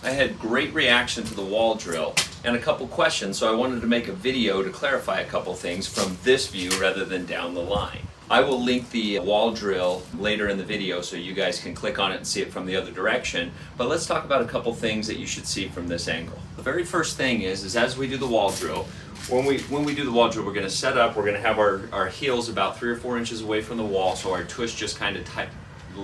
I had great reaction to the wall drill and a couple questions, so I wanted to make a video to clarify a couple things from this view rather than down the line. I will link the wall drill later in the video so you guys can click on it and see it from the other direction, but let's talk about a couple things that you should see from this angle. The very first thing is as we do the wall drill, when we do the wall drill, we're going to set up, we're going to have our heels about 3 or 4 inches away from the wall, so our twist just kind of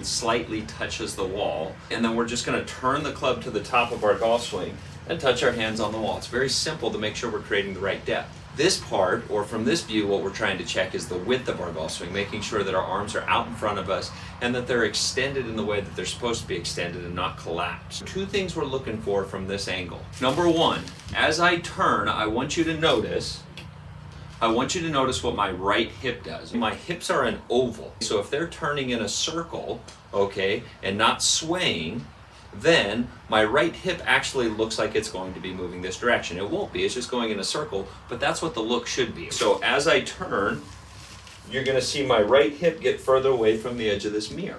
slightly touches the wall, and then we're just going to turn the club to the top of our golf swing and touch our hands on the wall. It's very simple to make sure we're creating the right depth. This part, or from this view, what we're trying to check is the width of our golf swing, making sure that our arms are out in front of us and that they're extended in the way that they're supposed to be extended and not collapsed. 2 things we're looking for from this angle. Number 1, as I turn, I want you to notice what my right hip does. My hips are an oval, so if they're turning in a circle, okay, and not swaying, then my right hip actually looks like it's going to be moving this direction. It won't be, it's just going in a circle, but that's what the look should be. So as I turn, you're going to see my right hip get further away from the edge of this mirror.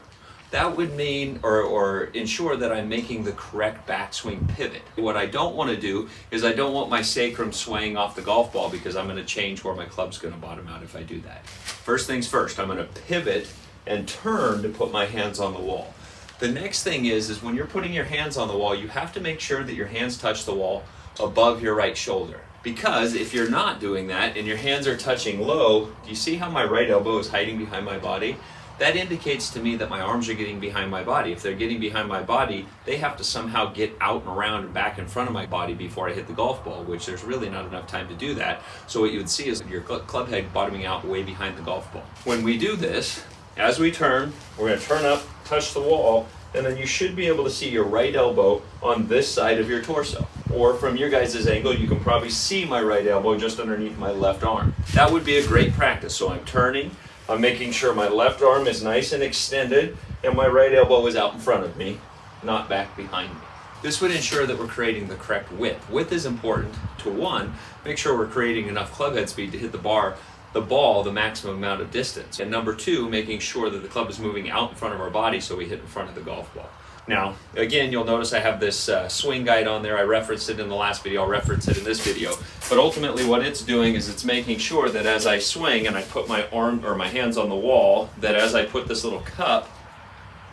That would mean or ensure that I'm making the correct backswing pivot. What I don't want to do is I don't want my sacrum swaying off the golf ball because I'm going to change where my club's going to bottom out if I do that. First things first, I'm going to pivot and turn to put my hands on the wall. The next thing is when you're putting your hands on the wall, you have to make sure that your hands touch the wall above your right shoulder. Because if you're not doing that and your hands are touching low, do you see how my right elbow is hiding behind my body? That indicates to me that my arms are getting behind my body. If they're getting behind my body, they have to somehow get out and around and back in front of my body before I hit the golf ball, which there's really not enough time to do that. So what you would see is your club head bottoming out way behind the golf ball. When we do this, as we turn, we're going to turn up, touch the wall, and then you should be able to see your right elbow on this side of your torso. Or from your guys' angle, you can probably see my right elbow just underneath my left arm. That would be a great practice. So I'm turning, I'm making sure my left arm is nice and extended, and my right elbow is out in front of me, not back behind me. This would ensure that we're creating the correct width. Width is important to 1, make sure we're creating enough club head speed to hit the ball the maximum amount of distance. And number 2, making sure that the club is moving out in front of our body so we hit in front of the golf ball. Now, again, you'll notice I have this swing guide on there. I referenced it in the last video, I'll reference it in this video. But ultimately what it's doing is it's making sure that as I swing and I put my arm or my hands on the wall, that as I put this little cup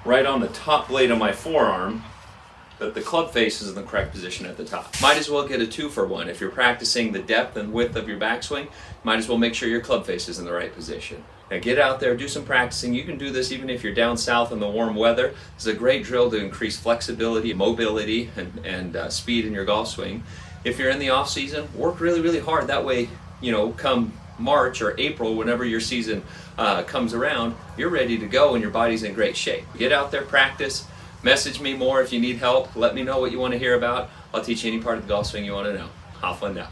right on the top blade of my forearm, that the club face is in the correct position at the top. Might as well get a 2 for 1. If you're practicing the depth and width of your backswing, might as well make sure your club face is in the right position. Now get out there, do some practicing. You can do this even if you're down south in the warm weather. This is a great drill to increase flexibility, mobility, and speed in your golf swing. If you're in the off season, work really, really hard. That way, come March or April, whenever your season comes around, you're ready to go and your body's in great shape. Get out there, practice. Message me more if you need help. Let me know what you want to hear about. I'll teach you any part of the golf swing you want to know. Have fun now.